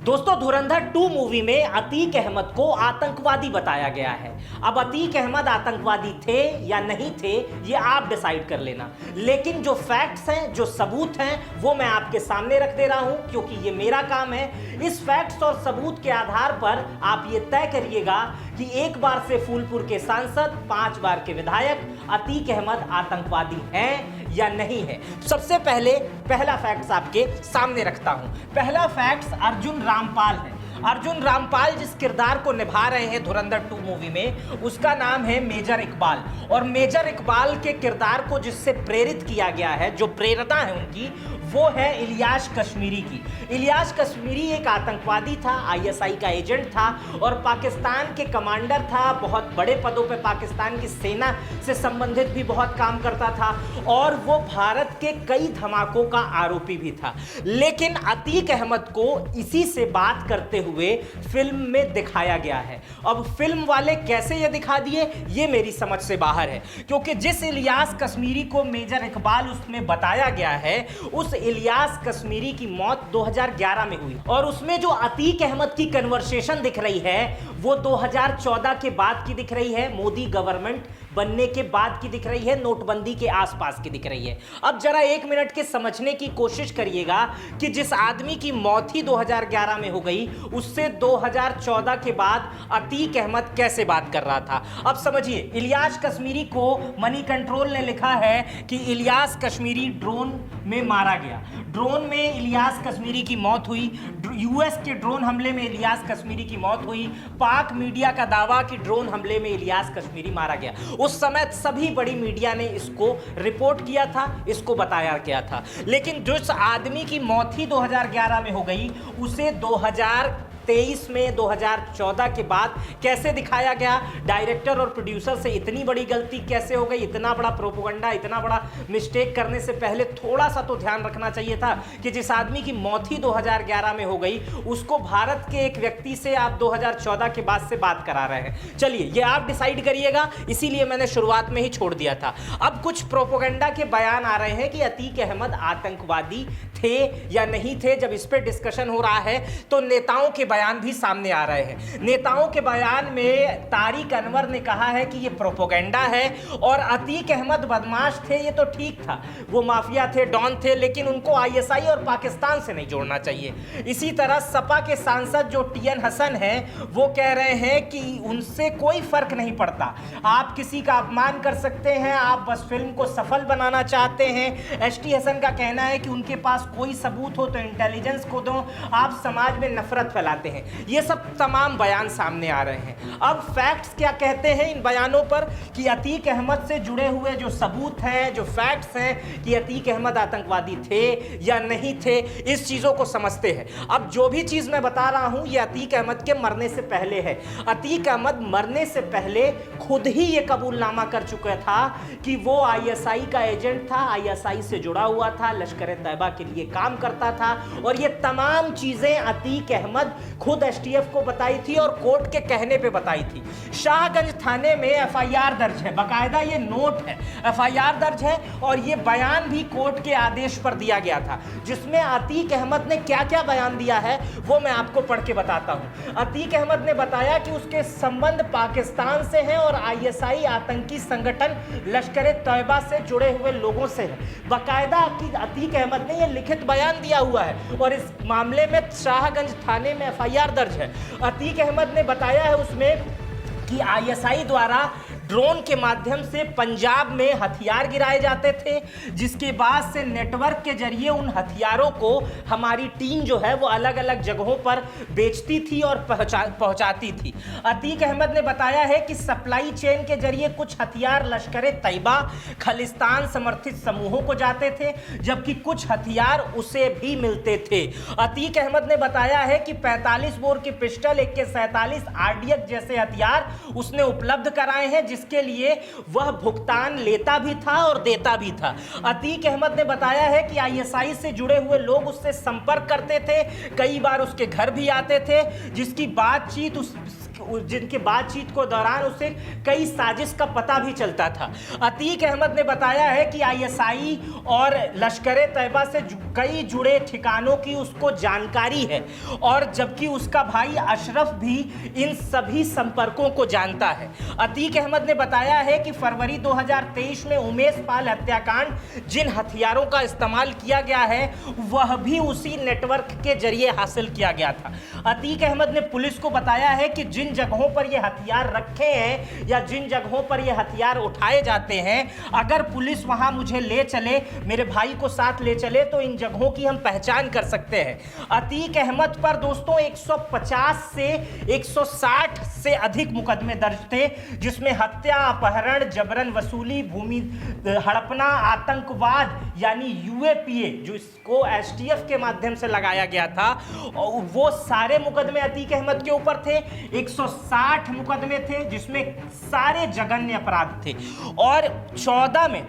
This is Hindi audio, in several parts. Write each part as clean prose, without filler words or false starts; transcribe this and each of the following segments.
दोस्तों, धुरंधर 2 मूवी में अतीक अहमद को आतंकवादी बताया गया है। अब अतीक अहमद आतंकवादी थे या नहीं थे, ये आप डिसाइड कर लेना। लेकिन जो फैक्ट्स हैं, जो सबूत हैं, वो मैं आपके सामने रख दे रहा हूं, क्योंकि ये मेरा काम है। इस फैक्ट्स और सबूत के आधार पर आप ये तय करिएगा कि 1 बार से फूलपुर के सांसद, 5 बार के विधायक अतीक अहमद आतंकवादी हैं या नहीं है। सबसे पहले पहला फैक्ट्स आपके सामने रखता हूं। पहला फैक्ट्स अर्जुन रामपाल है। अर्जुन रामपाल जिस किरदार को निभा रहे हैं धुरंधर 2 मूवी में, उसका नाम है मेजर इकबाल। और मेजर इकबाल के किरदार को जिससे प्रेरित किया गया है, जो प्रेरणा है उनकी, वो है इलियास कश्मीरी की। इलियास कश्मीरी एक आतंकवादी था, आईएसआई का एजेंट था और पाकिस्तान के कमांडर था। बहुत बड़े पदों पे पाकिस्तान की सेना से संबंधित भी बहुत काम करता था और वो भारत के कई धमाकों का आरोपी भी था। लेकिन अतीक अहमद को इसी से बात करते हुए फिल्म में दिखाया गया है। अब फिल्म वाले कैसे ये दिखा दिए, ये मेरी समझ से बाहर है, क्योंकि जिस इलियास कश्मीरी को मेजर इकबाल उसमें बताया गया है, उस इलियास कश्मीरी की मौत 2011 में हुई और उसमें जो अतीक अहमद की कन्वर्सेशन दिख रही है वो 2014 के बाद की दिख रही है, मोदी गवर्नमेंट बनने के बाद की दिख रही है, नोटबंदी के आसपास की दिख रही है। अब जरा 1 मिनट के समझने की कोशिश करिएगा कि जिस आदमी की मौत ही 2011 में हो गई, उससे 2014 के बाद अतीक अहमद कैसे बात कर रहा था। अब समझिए, इलियास कश्मीरी को मनी कंट्रोल ने लिखा है कि इलियास कश्मीरी ड्रोन में मारा गया। ड्रोन में इलियास कश्मीरी की मौत हुई। यूएस के ड्रोन हमले में इलियास कश्मीरी की मौत हुई। पाक मीडिया का दावा कि ड्रोन हमले में इलियास कश्मीरी मारा गया। उस समय सभी बड़ी मीडिया ने इसको रिपोर्ट किया था, इसको बताया गया था। लेकिन जिस आदमी की मौत ही 2011 में हो गई, उसे 2023 में 2014 के बाद कैसे दिखाया गया। डायरेक्टर और प्रोड्यूसर से इतनी बड़ी गलती कैसे हो गई, इतना बड़ा प्रोपेगेंडा, इतना बड़ा मिस्टेक करने से पहले थोड़ा सा तो ध्यान रखना चाहिए था कि जिस आदमी की मौत ही 2011 में हो गई, उसको भारत के एक व्यक्ति से आप 2014 के बाद से बात करा रहे हैं। चलिए, ये आप डिसाइड करिएगा, इसीलिए मैंने शुरुआत में ही छोड़ दिया था। अब कुछ प्रोपेगेंडा के बयान आ रहे हैं कि अतीक अहमद आतंकवादी थे या नहीं थे। जब इस पर डिस्कशन हो रहा है तो नेताओं के बयान भी सामने आ रहे हैं। नेताओं के बयान में तारिक अनवर ने कहा है कि यह प्रोपेगेंडा है और अतीक अहमद बदमाश थे, ये तो ठीक था, वो माफिया थे, डॉन थे, लेकिन उनको आईएसआई और पाकिस्तान से नहीं जोड़ना चाहिए। इसी तरह सपा के सांसद जो टीएन हसन हैं, वो कह रहे हैं कि उनसे कोई फर्क नहीं पड़ता, आप किसी का अपमान कर सकते हैं, आप बस फिल्म को सफल बनाना चाहते हैं। एसटी हसन का कहना है कि उनके पास कोई सबूत हो तो इंटेलिजेंस को दो, आप समाज में नफरत फैलाते हैं। ये सब तमाम बयान सामने आ रहे हैं। अब फैक्ट्स क्या कहते हैं इन बयानों पर, कि अतीक अहमद से जुड़े हुए जो सबूत हैं, जो फैक्ट्स हैं कि अतीक अहमद आतंकवादी थे या नहीं थे, इस चीजों को समझते हैं। अब जो भी चीज मैं बता रहा हूं, ये अतीक अहमद के मरने से पहले है। अतीक अहमद मरने से पहले खुद ही ये कबूलनामा कर चुका था कि वो आईएसआई का एजेंट था, आईएसआई से जुड़ा हुआ था, लश्कर तैयबा के लिए काम करता था। और ये तमाम चीजें अतीक अहमद खुद एसटीएफ को बताई थी और कोर्ट के कहने पे बताई थी। शाहगंज थाने में एफआईआर दर्ज है, बाकायदा ये नोट है, एफआईआर दर्ज है और ये बयान भी कोर्ट के आदेश पर दिया गया था, जिसमें अतीक अहमद ने क्या क्या बयान दिया है वो मैं आपको पढ़ के बताता हूं। अतीक अहमद ने बताया कि उसके संबंध पाकिस्तान से हैं और आईएसआई आतंकी संगठन लश्कर तैयबा से जुड़े हुए लोगों से है। बाकायदा अतीक अहमद ने यह लिखित बयान दिया हुआ है और इस मामले में शाहगंज थाने में एफआईआर दर्ज है। अतीक अहमद ने बताया है उसमें कि आईएसआई द्वारा ड्रोन के माध्यम से पंजाब में हथियार गिराए जाते थे, जिसके बाद से नेटवर्क के जरिए उन हथियारों को हमारी टीम जो है वो अलग अलग जगहों पर बेचती थी और पहुंचाती थी। अतीक अहमद ने बताया है कि सप्लाई चेन के जरिए कुछ हथियार लश्कर तैयबा, खालिस्तान समर्थित समूहों को जाते थे, जबकि कुछ हथियार उसे भी मिलते थे। अतीक अहमद ने बताया है कि 45 बोर की पिस्टल, AK-47 आरडीएक्स जैसे हथियार उसने उपलब्ध कराए हैं, जिसके लिए वह भुगतान लेता भी था और देता भी था। अतीक अहमद ने बताया है कि आईएसआई से जुड़े हुए लोग उससे संपर्क करते थे, कई बार उसके घर भी आते थे, जिसकी बातचीत जिनके बातचीत को दौरान उसे कई साजिश का पता भी चलता था। अतीक अहमद ने बताया है कि आईएसआई और लश्कर तैयबा से कई जुड़े ठिकानों की उसको जानकारी है, और जबकि उसका भाई अशरफ भी इन सभी संपर्कों को जानता है। अतीक अहमद ने बताया है कि फरवरी 2023 में उमेश पाल हत्याकांड जिन हथियारों का इस्तेमाल किया गया है वह भी उसी नेटवर्क के जरिए हासिल किया गया था। अतीक अहमद ने पुलिस को बताया है कि जिन जगहों पर ये हथियार रखे हैं या जिन जगहों पर ये हथियार उठाए जाते हैं, अगर पुलिस वहां मुझे ले चले, मेरे भाई को साथ ले चले, तो इन जगहों की हम पहचान कर सकते हैं। अतीक अहमद पर दोस्तों 150 से 160 से अधिक मुकदमे दर्ज थे, जिसमें हत्या, अपहरण, जबरन वसूली, भूमि हड़पना, आतंकवाद यानी यूएपीए जो इसको एसटीएफ के माध्यम से लगाया गया था, वो सारे मुकदमे अतीक अहमद के ऊपर थे। 160 मुकदमे थे जिसमें सारे जघन्य अपराध थे। और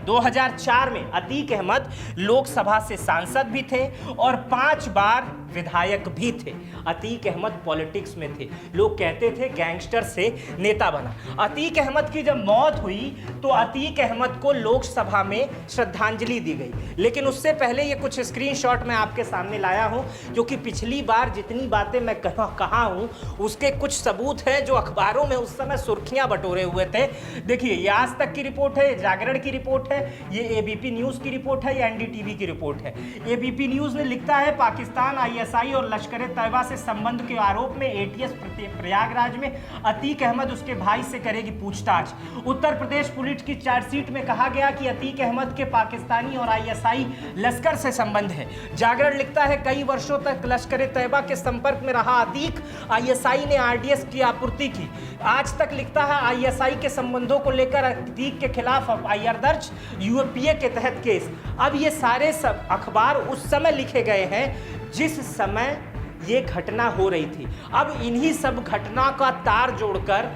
2004 में अतीक अहमद लोकसभा से सांसद भी थे और 5 बार विधायक भी थे। अतीक अहमद पॉलिटिक्स में थे, लोग कहते थे गैंगस्टर से नेता बना। अतीक अहमद की जब मौत हुई तो अतीक अहमद को लोकसभा में श्रद्धांजलि दी गई, लेकिन उससे पहले ये कुछ स्क्रीनशॉट मैं आपके सामने लाया हूं, जो कि पिछली बार जितनी बातें मैं कहा हूं उसके कुछ सबूत हैं जो अखबारों में उस समय सुर्खियां बटोरे हुए थे। देखिए, ये आज तक की रिपोर्ट है, जागरण की रिपोर्ट है, ये एबीपी न्यूज की रिपोर्ट है, ये एनडीटीवी की रिपोर्ट है। एबीपी न्यूज ने लिखता है, पाकिस्तान आईएसआई और लश्कर तैयबा से संबंध के आरोप में एटीएस प्रयागराज में अतीक अहमद उसके भाई से करेगी पूछताछ। उत्तर प्रदेश पुलिस की चार्जशीट में कहा गया कि अतीक अहमद के पाकिस्तानी और आईएसआई लश्कर से संबंध है। जागरण लिखता है, कई वर्षों तक लश्कर तैयबा के संपर्क में रहा अतीक, आईएसआई ने आरडीएक्स की आपूर्ति की। आज तक लिखता है, आईएसआई के संबंधों को लेकर अतीक के खिलाफ एफआईआर दर्ज, यूएपीए के तहत केस। अब ये सारे सब अखबार उस समय लिखे गए हैं जिस समय ये घटना हो रही थी। अब इन्हीं सब घटना का तार जोड़कर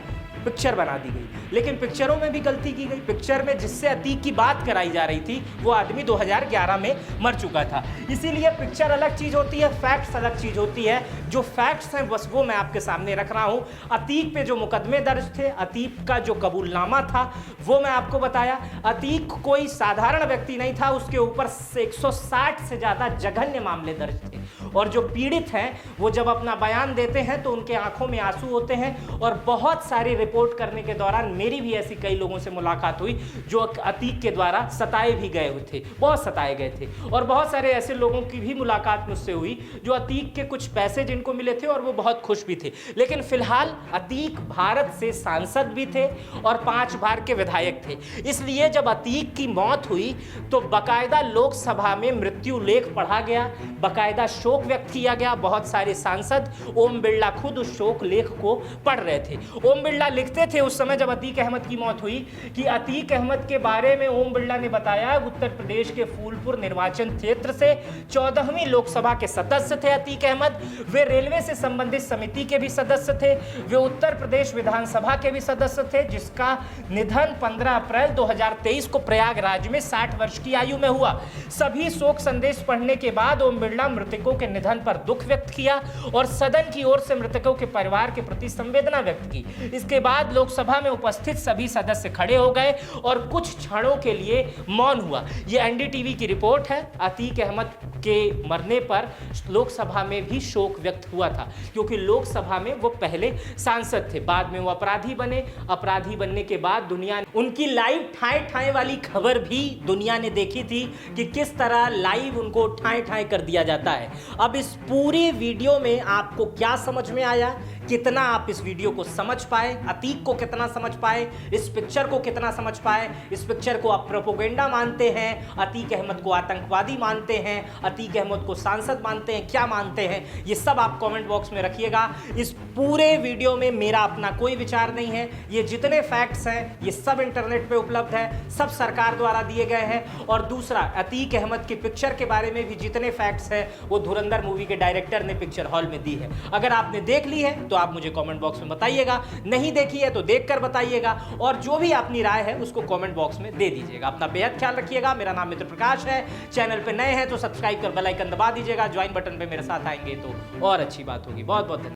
पिक्चर बना दी गई, लेकिन पिक्चरों में भी गलती की गई। पिक्चर में जिससे अतीक की बात कराई जा रही थी वो आदमी 2011 में मर चुका था। इसीलिए पिक्चर अलग चीज होती है, फैक्ट्स अलग चीज होती है। जो फैक्ट्स हैं बस वो मैं आपके सामने रख रहा हूं। अतीक पे जो मुकदमे दर्ज थे, अतीक का जो कबूलनामा था वो मैं आपको बताया। अतीक कोई साधारण व्यक्ति नहीं था, उसके ऊपर 160 से ज्यादा जघन्य मामले दर्ज थे, और जो पीड़ित हैं वो जब अपना बयान देते हैं तो उनके आंखों में आंसू होते हैं। और बहुत सारी रिपोर्ट करने के दौरान मेरी भी ऐसी कई लोगों से मुलाकात हुई जो अतीक के द्वारा सताए भी गए हुए थे, बहुत सताए गए थे। और बहुत सारे ऐसे लोगों की भी मुलाकात मुझसे हुई जो अतीक के कुछ पैसे जिनको मिले थे और वो बहुत खुश भी थे। लेकिन फिलहाल अतीक भारत से सांसद भी थे और 5 बार के विधायक थे। इसलिए जब अतीक की मौत हुई तो बाकायदा लोकसभा में मृत्यु लेख पढ़ा गया, बाकायदा शोक व्यक्त किया गया। बहुत सारे सांसद, ओम बिरला खुद उस शोक लेख को पढ़ रहे थे। ओम बिरला लिखते थे उस समय जब अतीक अहमद की मौत हुई कि अतीक अहमद के बारे में ओम बिरला ने बताया, उत्तर प्रदेश के फूलपुर निर्वाचन क्षेत्र से 14वीं लोकसभा के सदस्य थे अतीक अहमद। वे रेलवे से संबंधित समिति के भी सदस्य थे। वे उत्तर प्रदेश विधानसभा के भी सदस्य थे, जिसका निधन 15 अप्रैल 2023 को प्रयागराज में 60 वर्ष की आयु में हुआ। सभी शोक संदेश पढ़ने के बाद ओम बिरला मृतकों के निधन पर दुख व्यक्त किया और सदन की ओर से मृतकों के परिवार के प्रति संवेदना व्यक्त की। इसके बाद लोकसभा में उपस्थित सभी सदस्य खड़े हो गए और कुछ क्षणों के लिए मौन हुआ। यह एनडीटीवी की रिपोर्ट है। अतीक अहमद के मरने पर लोकसभा में भी शोक व्यक्त हुआ था, क्योंकि लोकसभा में वो पहले सांसद थे, बाद में वो अपराधी बने। अपराधी बनने के बाद दुनिया ने उनकी लाइव ठाए ठाए वाली खबर भी दुनिया ने देखी थी कि किस तरह लाइव उनको ठाए ठाए कर दिया जाता है। अब इस पूरी वीडियो में आपको क्या समझ में आया, कितना आप इस वीडियो को समझ पाए, अतीक को कितना समझ पाए, इस पिक्चर को कितना समझ पाए, इस पिक्चर को आप प्रोपोगेंडा मानते हैं, अतीक अहमद को आतंकवादी मानते हैं, अतीक अहमद को सांसद मानते हैं, क्या मानते हैं, ये सब आप कमेंट बॉक्स में रखिएगा। इस पूरे वीडियो में मेरा अपना कोई विचार नहीं है। ये जितने फैक्ट्स हैं ये सब इंटरनेट पे उपलब्ध है, सब सरकार द्वारा दिए गए हैं। और दूसरा, अतीक अहमद की पिक्चर के बारे में भी जितने फैक्ट्स हैं वो धुरंधर मूवी के डायरेक्टर ने पिक्चर हॉल में दी है। अगर आपने देख ली है तो आप मुझे कमेंट बॉक्स में बताइएगा, नहीं देखी है तो देखकर बताइएगा, और जो भी अपनी राय है उसको कमेंट बॉक्स में दे दीजिएगा। अपना बेहद ख्याल रखिएगा। मेरा नाम मित्र प्रकाश है। चैनल पे नए हैं तो सब्सक्राइब कर बेल आइकन दबा दीजिएगा। ज्वाइन बटन पे मेरे साथ आएंगे तो और अच्छी बात होगी। बहुत बहुत धन्यवाद।